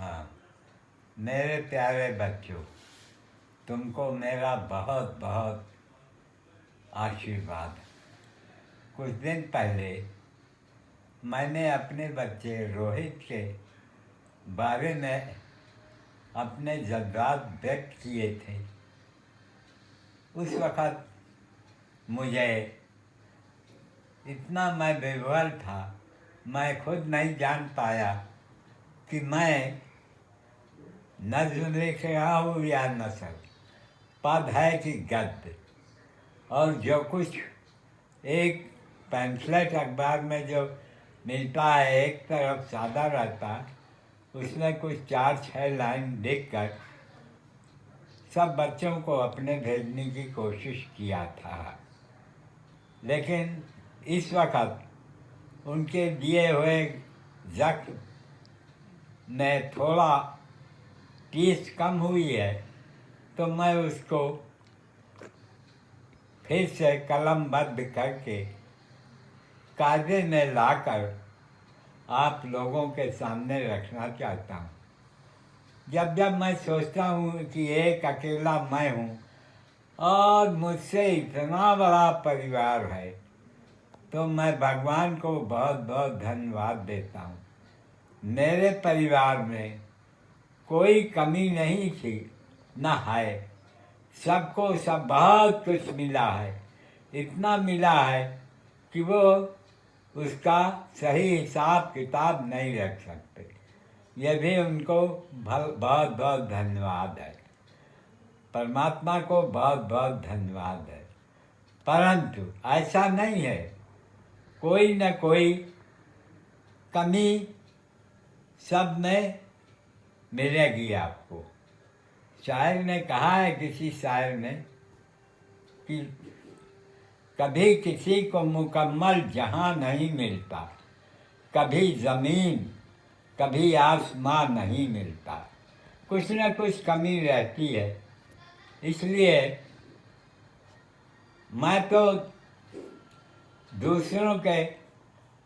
हाँ, मेरे प्यारे बच्चों, तुमको मेरा बहुत बहुत आशीर्वाद। कुछ दिन पहले मैंने अपने बच्चे रोहित के बारे में अपने जज्बात व्यक्त किए थे। उस वक़्त मुझे इतना मैं विह्वल था, मैं खुद नहीं जान पाया कि मैं नज़्म लिख रहा हूँ या नसर, पद है कि गद्य। और जो कुछ एक पैम्फलेट अखबार में जो मिलता है, एक तरफ सादा रहता, उसमें कुछ 4-6 लाइन लिख कर सब बच्चों को अपने भेजने की कोशिश किया था। लेकिन इस वक्त उनके दिए हुए जख्म में थोड़ा टीस कम हुई है, तो मैं उसको फिर से कलमबद्ध करके कायदे में लाकर आप लोगों के सामने रखना चाहता हूँ। जब जब मैं सोचता हूँ कि एक अकेला मैं हूँ और मुझसे इतना बड़ा परिवार है, तो मैं भगवान को बहुत बहुत धन्यवाद देता हूँ। मेरे परिवार में कोई कमी नहीं थी, न है। सबको सब बहुत कुछ मिला है। इतना मिला है कि वो उसका सही हिसाब किताब नहीं रख सकते। ये भी उनको बहुत बहुत धन्यवाद है। परमात्मा को बहुत बहुत धन्यवाद है। परंतु ऐसा नहीं है, कोई न कोई कमी सब में मिलेगी आपको। शायर ने कहा है, किसी शायर ने, कि कभी किसी को मुकम्मल जहां नहीं मिलता, कभी ज़मीन कभी आसमां नहीं मिलता। कुछ न कुछ कमी रहती है। इसलिए मैं तो दूसरों के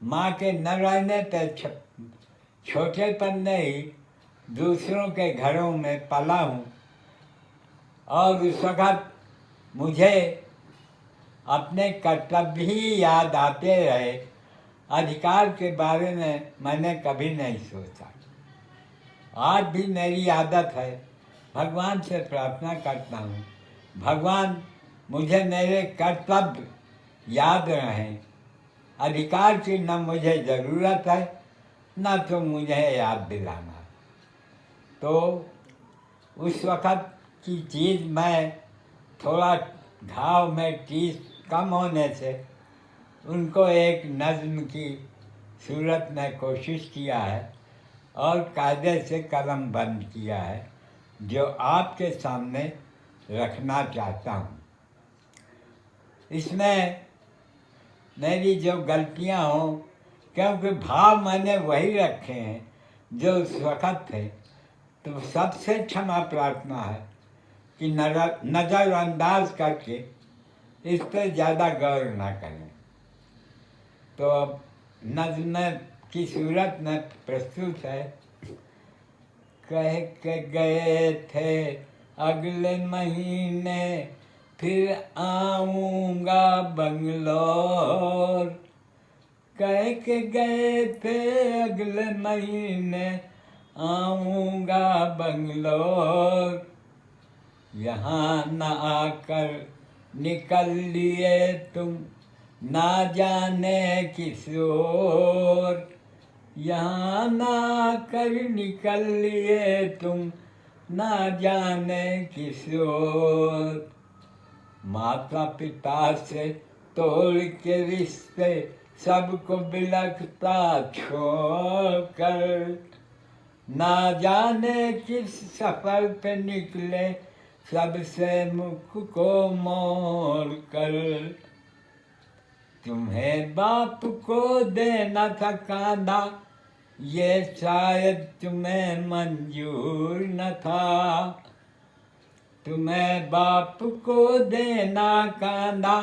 माँ के न रहने पर छोटेपन में ही दूसरों के घरों में पला हूँ। और उस वक़्त मुझे अपने कर्तव्य ही याद आते रहे। अधिकार के बारे में मैंने कभी नहीं सोचा। आज भी मेरी आदत है, भगवान से प्रार्थना करता हूँ, भगवान मुझे मेरे कर्तव्य याद रहें। अधिकार की न मुझे ज़रूरत है, न तो मुझे याद दिलाना। तो उस वक़्त की चीज़ मैं थोड़ा घाव में टीस कम होने से उनको एक नज़्म की सूरत में कोशिश किया है और कायदे से कलम बंद किया है, जो आपके सामने रखना चाहता हूँ। इसमें मेरी जो गलतियाँ हों, क्योंकि भाव मैंने वही रखे हैं जो उस वक़्त थे, तो सबसे क्षमा प्रार्थना है कि नज़रअंदाज करके इस पर ज़्यादा गौर ना करें। तो अब नज़्म की सूरत में प्रस्तुत है। कह के गए थे अगले महीने फिर आऊँगा बंगलोर। कह के गए थे अगले महीने आऊँगा बंगलोर। यहाँ न आकर निकल लिए तुम ना जाने किस ओर। यहाँ न आकर निकल लिए तुम ना जाने किस ओर। माता पिता से तोड़ के रिश्ते सबको बिलखता छोड़कर, ना जाने किस सफ़र पे निकले सबसे मुख को मोड़ कर। तुम्हें बाप को देना था कांधा, ये शायद तुम्हें मंजूर न था। तुम्हें बाप को देना कांधा,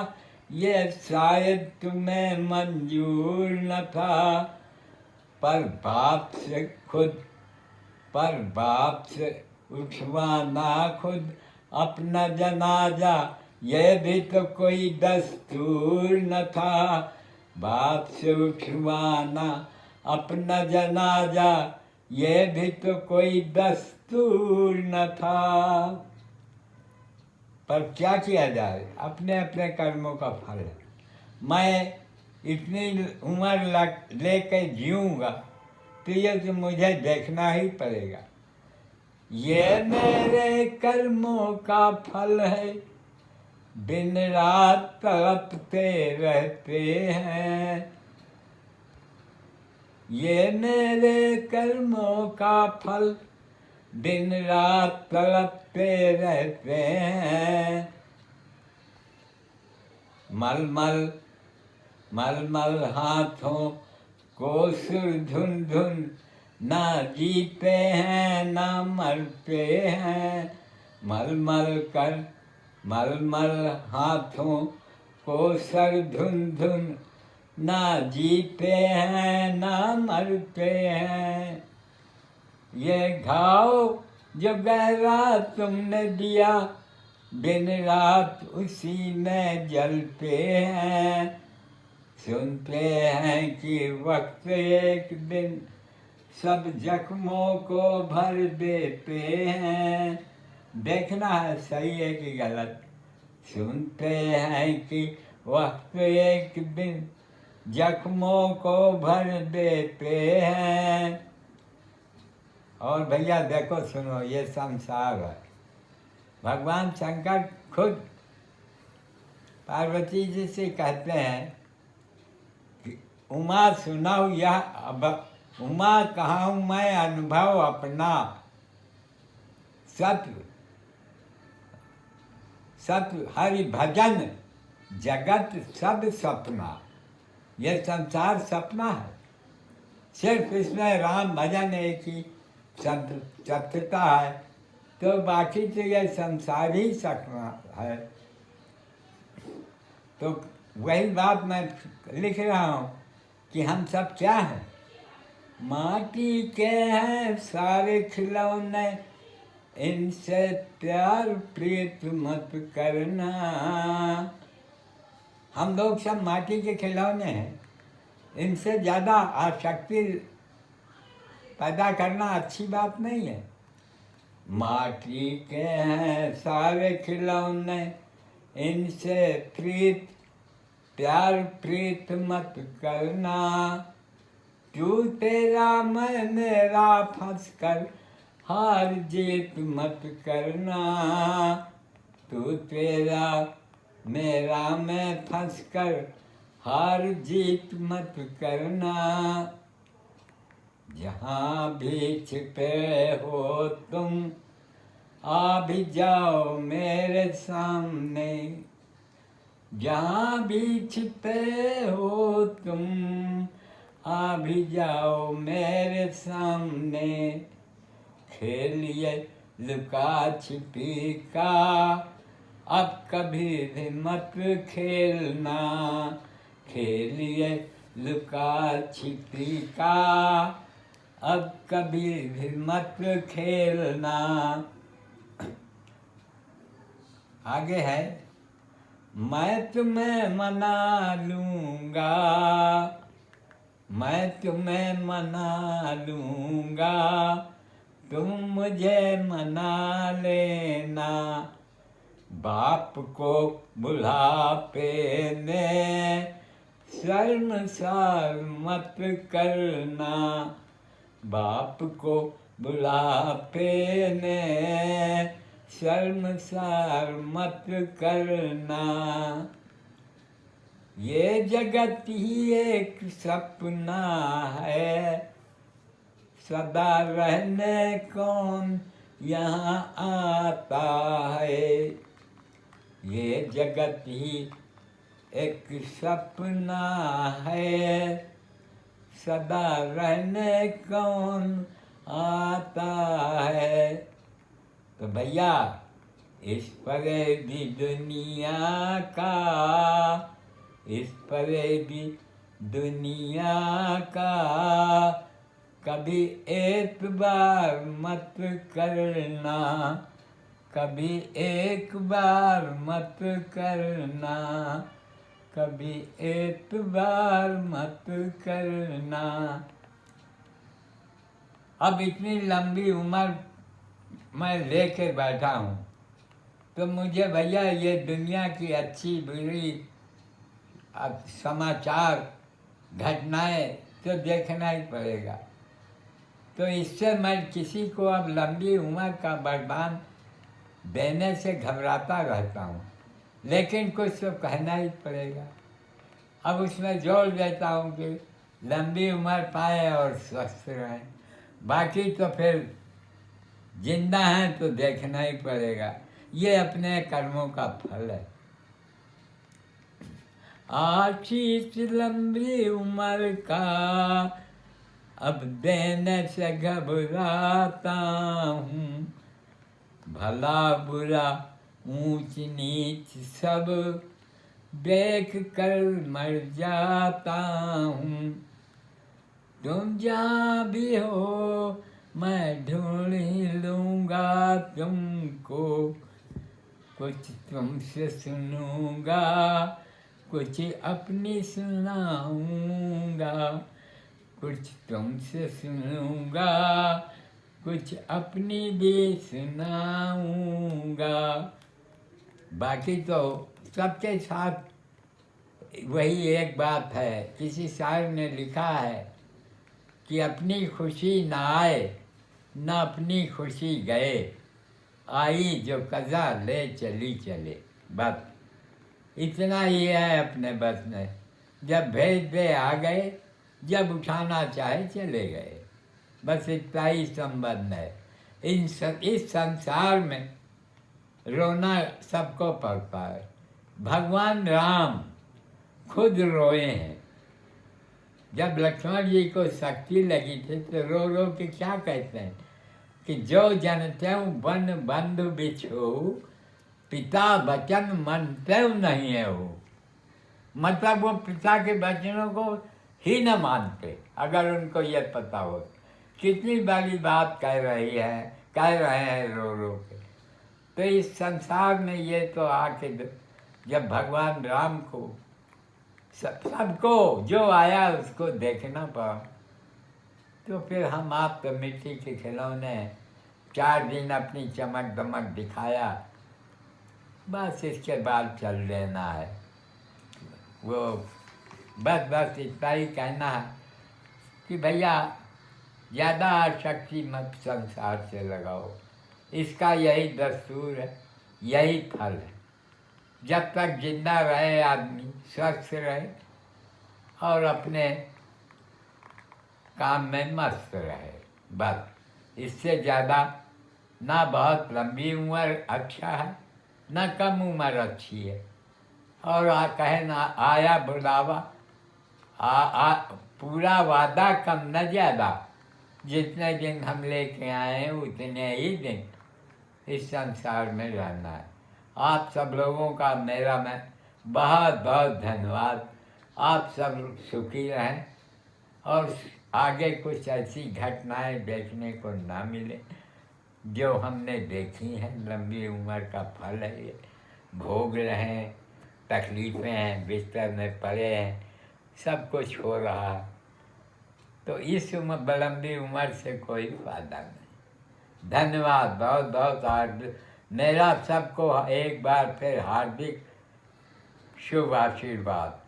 ये शायद तुम्हें मंजूर न था। पर बाप से खुद पर बाप से उठवाना खुद अपना जनाजा, ये भी तो कोई दस्तूर न था। बाप से उठवाना अपना जनाजा, ये भी तो कोई दस्तूर न था। पर क्या किया जाए, अपने अपने कर्मों का फल है। मैं इतनी उम्र लेकर जीऊँगा तो ये तो मुझे देखना ही पड़ेगा। ये मेरे कर्मों का फल है, दिन रात तड़पते रहते हैं। ये मेरे कर्मों का फल, दिन रात तड़पते रहते हैं। मलमल मलमल हाथों को सुर धुन धुन, ना जीते हैं ना मरते हैं। मलमल हाथों को सर धुन धुन, ना जीते हैं ना मरते हैं। ये घाव जो गहरा तुमने दिया, दिन रात उसी में जलते हैं। सुनते हैं कि वक्त एक दिन सब जख्मों को भर देते हैं। देखना है सही है कि गलत। सुनते हैं कि वक्त एक दिन जख्मों को भर देते हैं। और भैया देखो सुनो, ये संसार है। भगवान शंकर खुद पार्वती जी से कहते हैं कि उमा सुनाओ यह अब, उमा कहाऊँ मैं अनुभव अपना। सत्य सत्य हरि भजन जगत सब सपना। ये संसार सपना है, सिर्फ इसमें राम भजन एक ही सत्यता है, तो बाकी तो ये संसार ही सपना है। तो वही बात मैं लिख रहा हूँ कि हम सब क्या हैं, माटी के हैं सारे खिलौने, इनसे प्यार प्रीत मत करना। हम लोग सब माटी के खिलौने हैं, इनसे ज़्यादा आसक्ति पैदा करना अच्छी बात नहीं है। माटी के हैं सारे खिलौने, इनसे प्यार प्रीत मत करना। तू तेरा मैं मेरा फंस कर हार जीत मत करना। तू तेरा मेरा मैं फंस कर हार जीत मत करना। जहाँ भी छिपे हो तुम, आ भी जाओ मेरे सामने। जहाँ भी छिपे हो तुम, आ भी जाओ मेरे सामने। खेलिए लुका छिपी का अब कभी भी मत खेलना। खेलिए लुका छिपी का अब कभी भी मत खेलना। आगे है, मैं तुम्हें मना लूँगा, मैं तुम्हें मना लूँगा, तुम मुझे मना लेना। बाप को बुढ़ापे में शर्मसार मत करना। बाप को बुढ़ापे में शर्मसार मत करना। ये जगत ही एक सपना है, सदा रहने कौन यहाँ आता है। ये जगत ही एक सपना है, सदा रहने कौन आता है। तो भैया इस परे भी दुनिया का, इस परे भी दुनिया का कभी एतबार मत करना, कभी एक बार मत करना, कभी एतबार मत करना। अब इतनी लंबी उम्र मैं लेके बैठा हूँ, तो मुझे भैया ये दुनिया की अच्छी बुरी अब समाचार घटनाएं तो देखना ही पड़ेगा। तो इससे मैं किसी को अब लंबी उम्र का वरदान देने से घबराता रहता हूँ, लेकिन कुछ तो कहना ही पड़ेगा। अब उसमें जोड़ देता हूँ कि लंबी उम्र पाए और स्वस्थ रहें, बाकी तो फिर जिंदा हैं तो देखना ही पड़ेगा, ये अपने कर्मों का फल है। आशीष लंबी उम्र का अब देने से घबराता हूँ, भला बुरा ऊंच नीच सब देख कर मर जाता हूँ। तुम जहाँ भी हो मैं ढूंढ ही लूँगा तुमको, कुछ तुमसे सुनूंगा, कुछ अपनी सुनाऊंगा, कुछ तुमसे सुनूंगा, कुछ अपनी भी सुनाऊंगा। बाकी तो सबके साथ वही एक बात है। किसी शायर ने लिखा है कि अपनी खुशी न आए न अपनी खुशी गए, आई जो कज़ा ले चली चले। बस इतना ही है अपने बस में, जब भेज दे आ गए, जब उठाना चाहे चले गए, बस इतना ही संबंध है। इस संसार में रोना सबको पड़ता है। भगवान राम खुद रोए हैं। जब लक्ष्मण जी को शक्ति लगी थी तो रो रो के क्या कहते हैं कि जो जनत्यु बन बंधु बिछो, पिता वचन मानते नहीं है वो। मतलब वो पिता के वचनों को ही न मानते। अगर उनको ये पता हो कितनी बड़ी बात कह रहे हैं रो रो के। तो इस संसार में ये तो आके जब भगवान राम को सबको जो आया उसको देखना पड़ा, तो फिर हम आप तो मिट्टी के खिलौने 4 दिन अपनी चमक दमक दिखाया, बस इसके बाद चल देना है। वो बस इतना ही कहना है कि भैया ज़्यादा आसक्ति मत संसार से लगाओ। इसका यही दस्तूर है, यही फल है। जब तक जिंदा रहे आदमी, स्वस्थ रहे और अपने काम में मस्त रहे, बस। इससे ज़्यादा ना बहुत लंबी उम्र अच्छा है, ना कम उम्र अच्छी है। और कहे ना आया बुढ़ावा, पूरा वादा कम न ज़्यादा। जितने दिन हम लेके आए हैं उतने ही दिन इस संसार में रहना है। आप सब लोगों का मेरा मैं बहुत बहुत धन्यवाद। आप सब सुखी रहें और आगे कुछ ऐसी घटनाएं देखने को ना मिले जो हमने देखी हैं। लंबी उम्र का फल है ये। भोग रहे हैं, तकलीफ़ें हैं, बिस्तर में पड़े हैं, सब कुछ हो रहा है। तो इस लंबी उम्र से कोई फायदा नहीं। धन्यवाद, बहुत बहुत हार्दिक। मेरा सबको एक बार फिर हार्दिक शुभ आशीर्वाद।